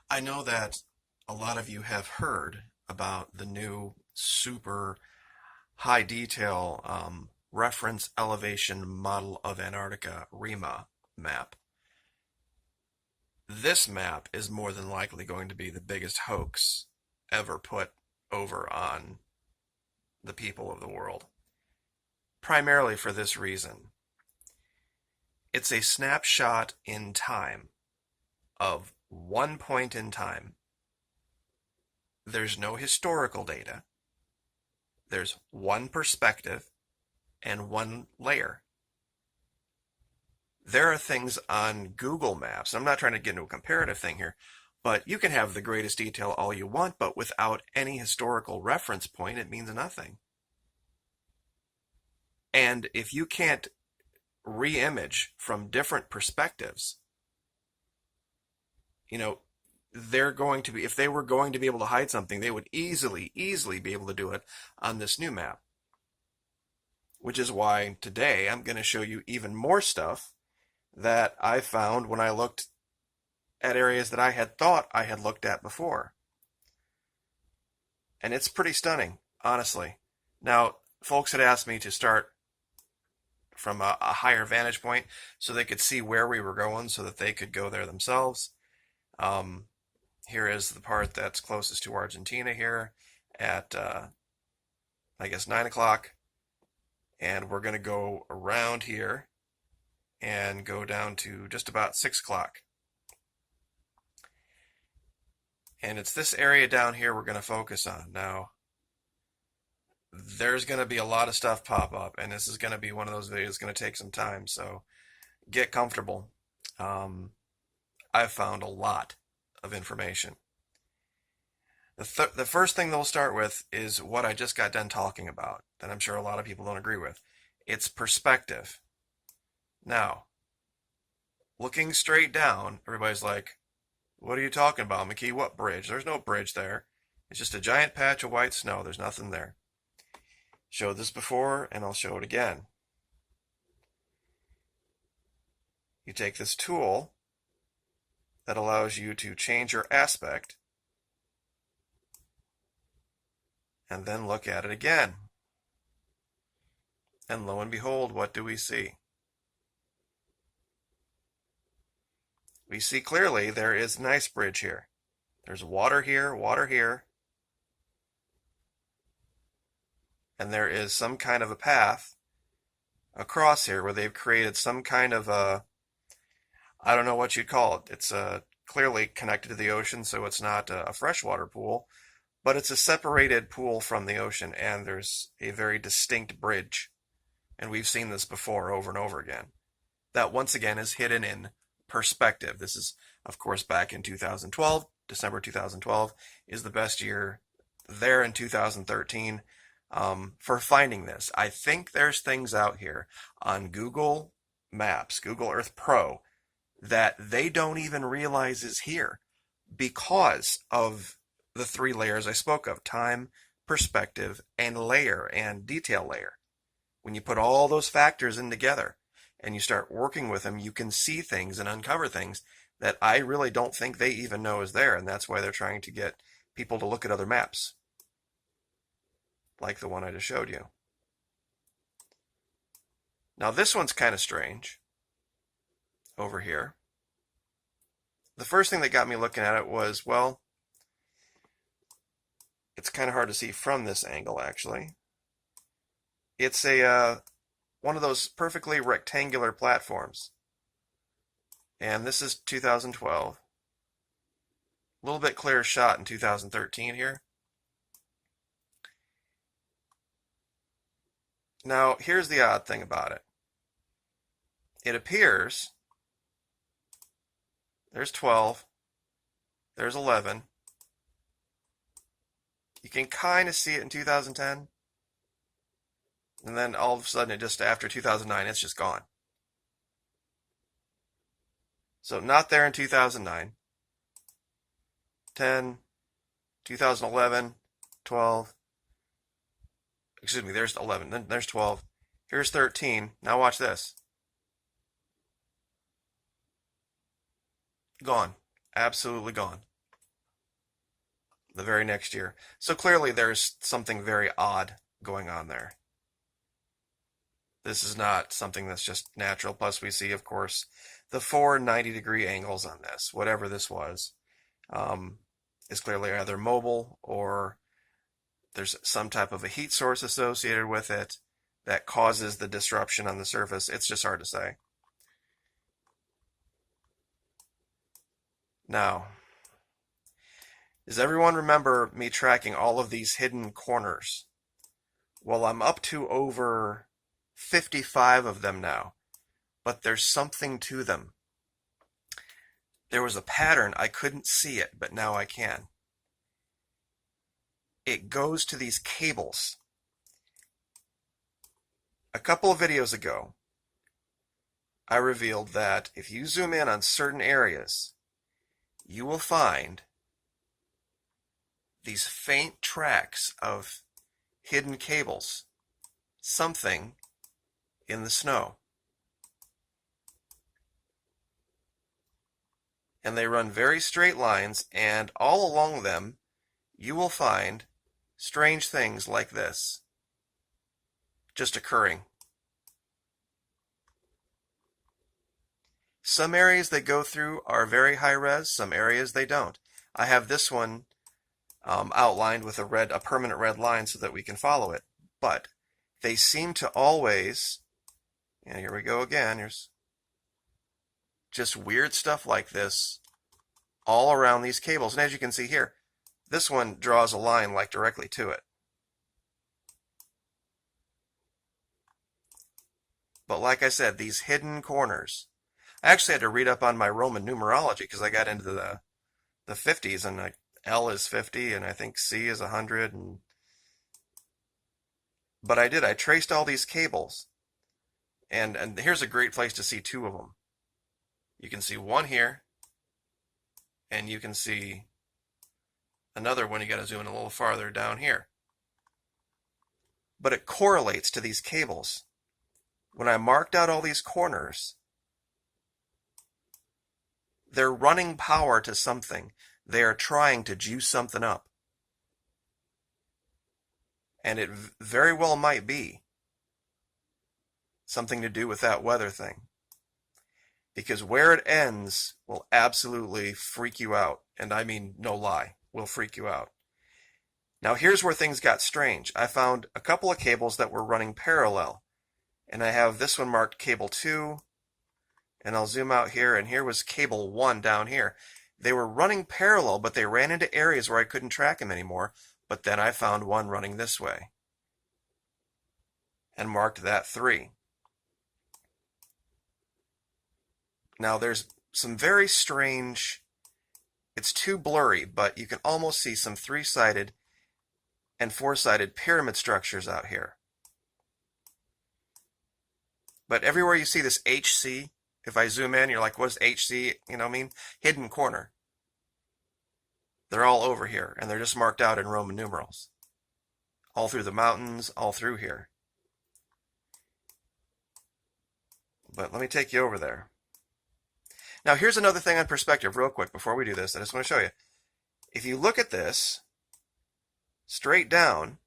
I know that a lot of you have heard about the new super high detail reference elevation model of Antarctica REMA map. This map is more than likely going to be the biggest hoax ever put over on the people of the world. Primarily for this reason. It's a snapshot in time of one point in time. There's no historical data. There's one perspective and one layer. There are things on Google Maps. I'm not trying to get into a comparative thing here, but you can have the greatest detail all you want, but without any historical reference point, it means nothing. And if you can't re-image from different perspectives, they're going to be, if they were going to be able to hide something, they would easily be able to do it on this new map. Which is why today I'm going to show you even more stuff that I found when I looked at areas that I had thought I had looked at before. And it's pretty stunning, honestly. Now, folks had asked me to start from a higher vantage point so they could see where we were going so that they could go there themselves. Here is the part that's closest to Argentina here at, I guess, 9 o'clock. And we're going to go around here and go down to just about 6 o'clock. And it's this area down here we're going to focus on. Now, there's going to be a lot of stuff pop up, and this is going to be one of those videos that's going to take some time, so get comfortable. I've found a lot of information. The first thing they'll start with is what I just got done talking about, that I'm sure a lot of people don't agree with. It's perspective. Now, looking straight down, everybody's like, what are you talking about, Maquis? What bridge? There's no bridge there. It's just a giant patch of white snow. There's nothing there. Showed this before, and I'll show it again. You take this tool that allows you to change your aspect and then look at it again. And lo and behold, what do we see? We see clearly there is an ice bridge here. There's water here, and there is some kind of a path across here where they've created some kind of a, I don't know what you'd call it. It's clearly connected to the ocean, so it's not a freshwater pool, but it's a separated pool from the ocean, and there's a very distinct bridge. And we've seen this before over and over again. That once again is hidden in perspective. This is, of course, back in 2012. December 2012 is the best year there in 2013 for finding this. I think there's things out here on Google Maps, Google Earth Pro, that they don't even realize is here because of the 3 layers I spoke of: time, perspective, and layer and detail layer. When you put all those factors in together and you start working with them, you can see things and uncover things that I really don't think they even know is there, and that's why they're trying to get people to look at other maps, like the one I just showed you. Now this one's kind of strange over here. The first thing that got me looking at it was, well, it's kind of hard to see from this angle, actually. It's a one of those perfectly rectangular platforms. And this is 2012. A little bit clearer shot in 2013 here. Now, here's the odd thing about it. It appears there's 12, there's 11. You can kind of see it in 2010. And then all of a sudden, it just after 2009, it's just gone. So not there in 2009, 10, 2011, 12. Excuse me, there's 11, then there's 12. Here's 13. Now watch this. Gone. Absolutely gone. the very next year. So clearly there's something very odd going on there. This is not something that's just natural. Plus we see, of course, the 4 90-degree angles on this, whatever this was, is clearly either mobile or there's some type of a heat source associated with it that causes the disruption on the surface. It's just hard to say. Now, does everyone remember me tracking all of these hidden corners? Well, I'm up to over 55 of them now, but there's something to them. There was a pattern, I couldn't see it, but now I can. It goes to these cables. A couple of videos ago, I revealed that if you zoom in on certain areas, you will find these faint tracks of hidden cables, something in the snow. And they run very straight lines, and all along them you will find strange things like this just occurring. Some areas they go through are very high res, some areas they don't. I have this one outlined with a permanent red line so that we can follow it. But they seem to always, and here we go again, here's just weird stuff like this all around these cables. And as you can see here, this one draws a line like directly to it. But like I said, these hidden corners. I actually had to read up on my Roman numerology because I got into the 50s, and L is 50 and I think C is 100. But I did. I traced all these cables. And here's a great place to see two of them. You can see one here, and you can see another one. You got to zoom in a little farther down here. But it correlates to these cables. When I marked out all these corners, they're running power to something. They are trying to juice something up. And it very well might be something to do with that weather thing. Because where it ends will absolutely freak you out. And I mean, no lie, will freak you out. Now here's where things got strange. I found a couple of cables that were running parallel. And I have this one marked cable 2. And I'll zoom out here, and here was cable 1 down here. They were running parallel, but they ran into areas where I couldn't track them anymore. But then I found one running this way and marked that 3. Now there's some very strange, it's too blurry, but you can almost see some 3-sided and 4-sided pyramid structures out here. But everywhere you see this HC, if I zoom in, you're like, what is HC? You know what I mean? Hidden corner. They're all over here, and they're just marked out in Roman numerals. All through the mountains, all through here. But let me take you over there. Now here's another thing on perspective real quick before we do this. I just want to show you. If you look at this straight down,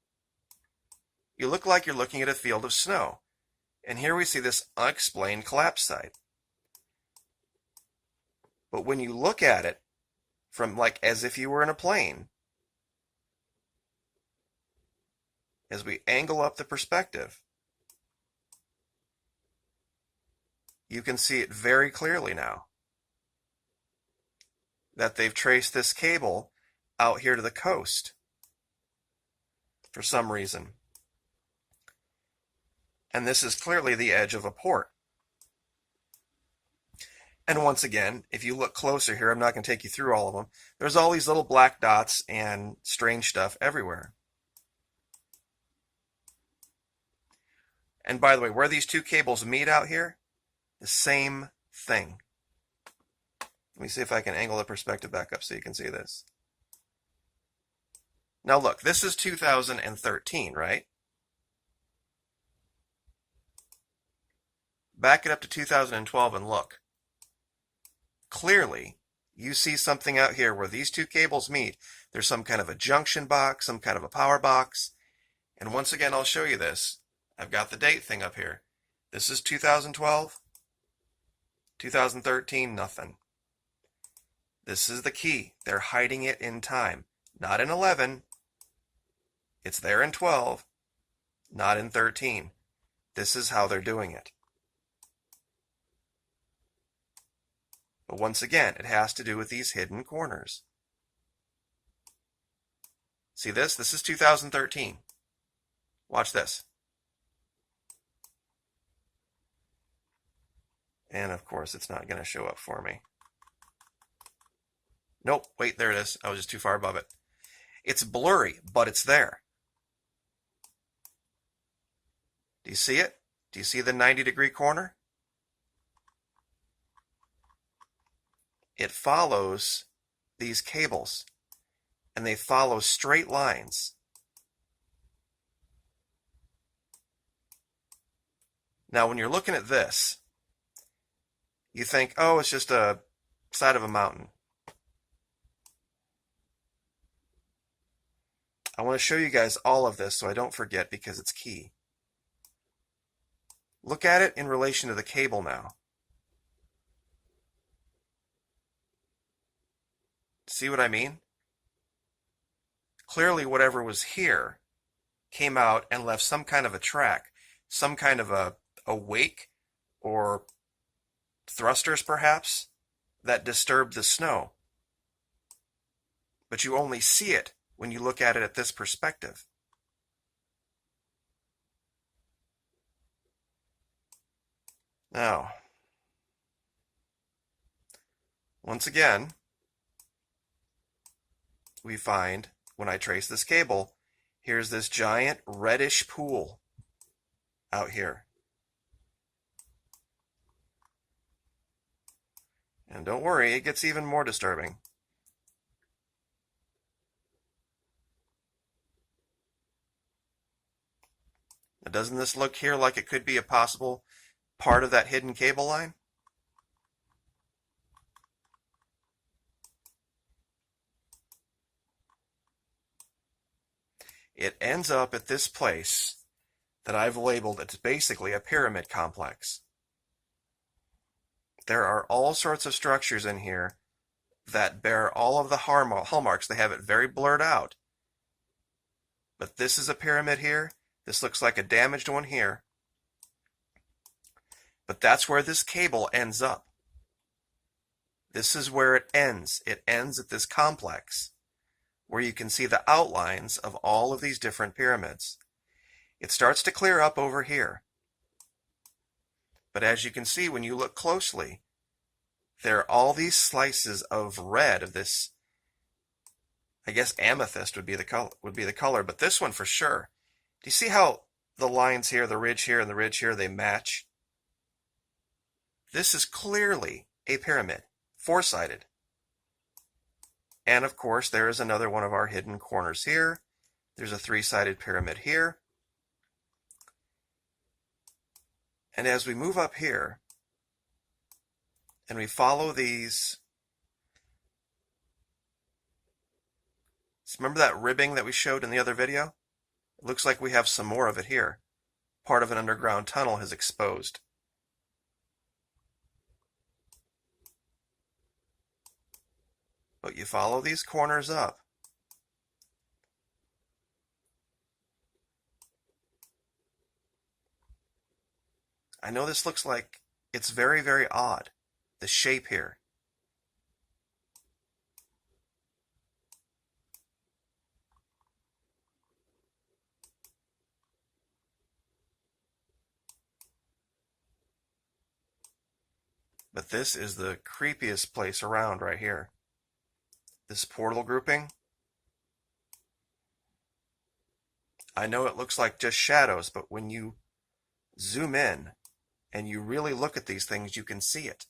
you look like you're looking at a field of snow. And here we see this unexplained collapse site. But when you look at it from like as if you were in a plane, as we angle up the perspective, you can see it very clearly now that they've traced this cable out here to the coast for some reason. And this is clearly the edge of a port. And once again, if you look closer here, I'm not going to take you through all of them. There's all these little black dots and strange stuff everywhere. And by the way, where these two cables meet out here, the same thing. Let me see if I can angle the perspective back up so you can see this. Now look, this is 2013, right? Back it up to 2012 and look. Clearly, You see something out here where these two cables meet. There's some kind of a junction box, some kind of a power box. And once again, I'll show you this. I've got the date thing up here. This is 2012. 2013, nothing. This is the key. They're hiding it in time. Not in 11. It's there in 12. Not in 13. This is how they're doing it. But once again, it has to do with these hidden corners. See this? This is 2013. Watch this. And of course, it's not going to show up for me. Nope, wait, there it is. I was just too far above it. It's blurry, but it's there. Do you see it? Do you see the 90-degree corner? It follows these cables, and they follow straight lines. Now, when you're looking at this, you think, oh, it's just a side of a mountain. I want to show you guys all of this so I don't forget because it's key. Look at it in relation to the cable now. See what I mean? Clearly whatever was here came out and left some kind of a track, some kind of a wake or thrusters perhaps that disturbed the snow. But you only see it when you look at it at this perspective. Now, once again, we find, when I trace this cable, here's this giant reddish pool out here. And don't worry, it gets even more disturbing. Now, doesn't this look here like it could be a possible part of that hidden cable line? It ends up at this place that I've labeled, it's basically a pyramid complex. There are all sorts of structures in here that bear all of the hallmarks. They have it very blurred out. But this is a pyramid here. This looks like a damaged one here. But that's where this cable ends up. This is where it ends. It ends at this complex where you can see the outlines of all of these different pyramids. It starts to clear up over here. But as you can see, when you look closely, there are all these slices of red of this, I guess amethyst would be the color, but this one for sure. Do you see how the lines here, the ridge here and the ridge here, they match? This is clearly a pyramid, four-sided. And of course, there is another one of our hidden corners here. There's a three-sided pyramid here. And as we move up here, and we follow these, remember that ribbing that we showed in the other video? It looks like we have some more of it here. Part of an underground tunnel has exposed. But you follow these corners up. I know this looks like it's very, very odd, the shape here. But this is the creepiest place around right here. This portal grouping. I know it looks like just shadows, but when you zoom in and you really look at these things, you can see it.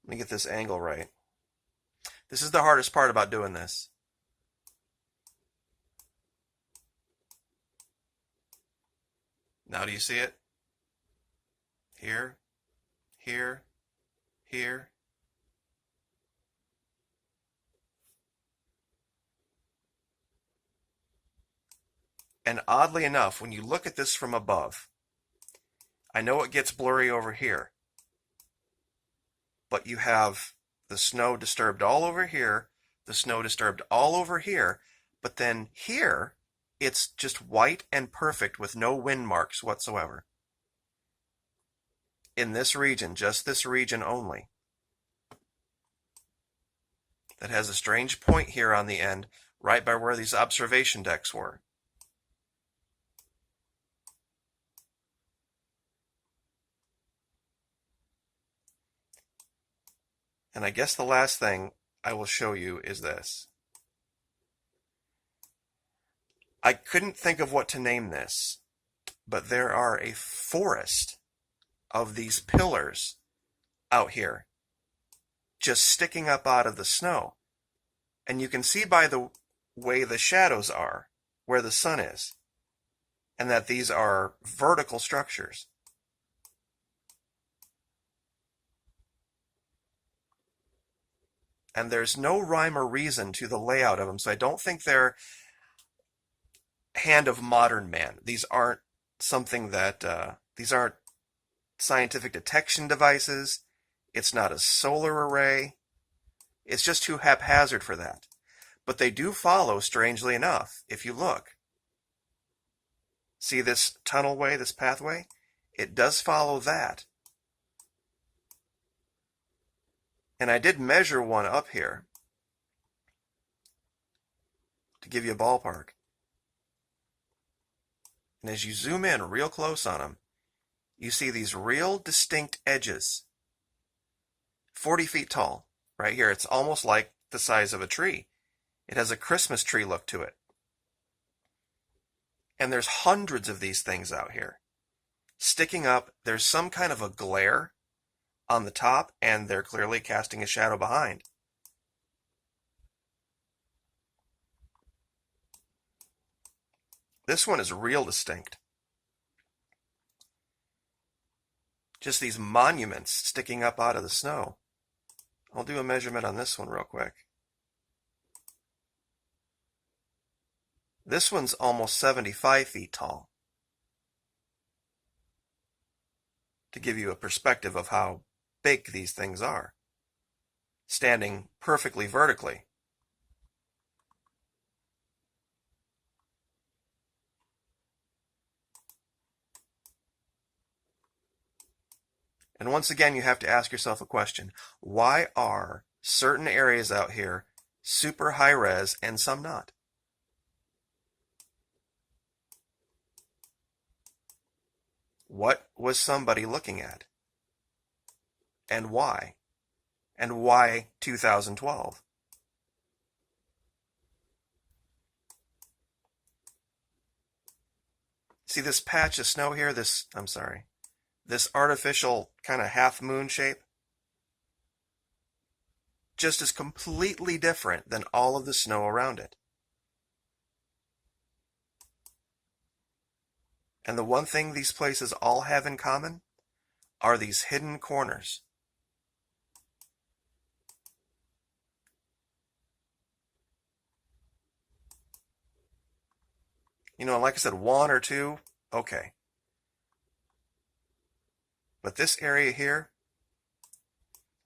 Let me get this angle right. This is the hardest part about doing this. Now do you see it? Here, here, here. And oddly enough, when you look at this from above, I know it gets blurry over here, but you have the snow disturbed all over here, the snow disturbed all over here, but then here, it's just white and perfect with no wind marks whatsoever. In this region, just this region only. That has a strange point here on the end, right by where these observation decks were. And I guess the last thing I will show you is this. I couldn't think of what to name this, but there are a forest of these pillars out here, just sticking up out of the snow. And you can see by the way the shadows are, where the sun is, and that these are vertical structures. And there's no rhyme or reason to the layout of them, so I don't think they're hand of modern man. These aren't something that, these aren't scientific detection devices. It's not a solar array. It's just too haphazard for that. But they do follow, strangely enough, if you look. See this tunnelway, this pathway? It does follow that. And I did measure one up here to give you a ballpark. And as you zoom in real close on them, you see these real distinct edges. 40 feet tall, right here. It's almost like the size of a tree. It has a Christmas tree look to it. And there's hundreds of these things out here. Sticking up, there's some kind of a glare on the top, and they're clearly casting a shadow behind. This one is real distinct. Just these monuments sticking up out of the snow. I'll do a measurement on this one real quick. This one's almost 75 feet tall. To give you a perspective of how big these things are, standing perfectly vertically. And once again, you have to ask yourself a question. Why are certain areas out here super high res and some not? What was somebody looking at? And why? And why 2012? See this patch of snow here? This artificial kind of half moon shape? Just is completely different than all of the snow around it. And the one thing these places all have in common are these hidden corners. You know, like I said, one or two, okay. But this area here,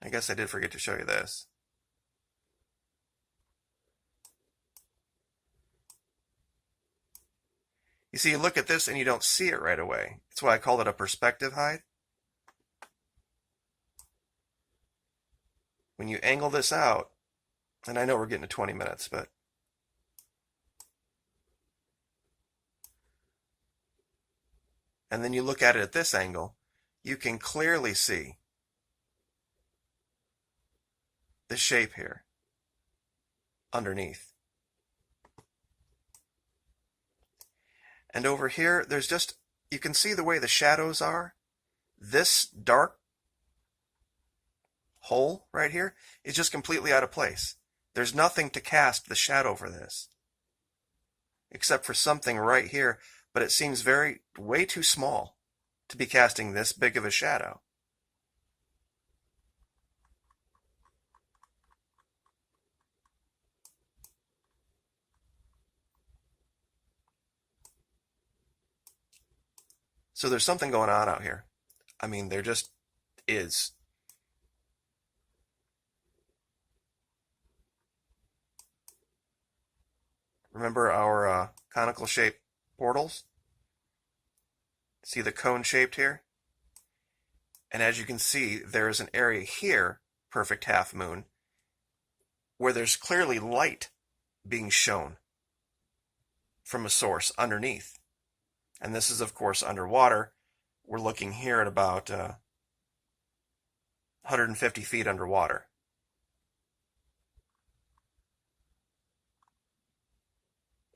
I guess I did forget to show you this. You see, you look at this and you don't see it right away. That's why I called it a perspective hide. When you angle this out, and I know we're getting to 20 minutes, but and then you look at it at this angle, you can clearly see the shape here underneath. And over here, there's just, you can see the way the shadows are. This dark hole right here is just completely out of place. There's nothing to cast the shadow for this, except for something right here, but it seems way too small to be casting this big of a shadow. So there's something going on out here. I mean, there just is. Remember our conical shaped portals? See the cone shaped here? And as you can see, there is an area here, perfect half moon, where there's clearly light being shown from a source underneath. And this is, of course, underwater. We're looking here at about 150 feet underwater.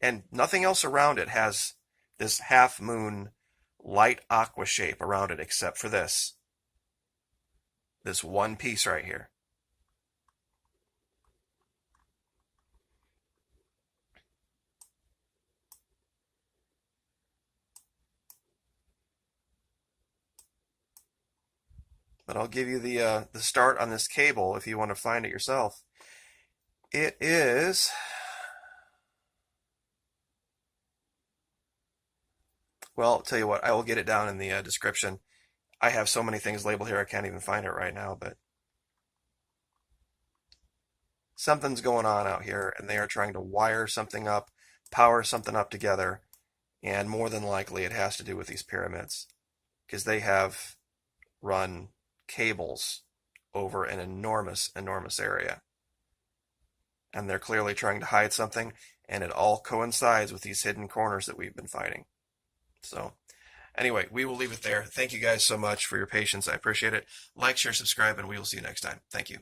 And nothing else around it has this half moon light aqua shape around it except for this one piece right here. But I'll give you the start on this cable if you want to find it yourself. It is, well, I'll tell you what, I will get it down in the description. I have so many things labeled here I can't even find it right now, but something's going on out here, and they are trying to wire something up, power something up together, and more than likely it has to do with these pyramids, because they have run cables over an enormous, enormous area. And they're clearly trying to hide something, and it all coincides with these hidden corners that we've been fighting. So, anyway, we will leave it there. Thank you guys so much for your patience. I appreciate it. Like, share, subscribe, and we will see you next time. Thank you.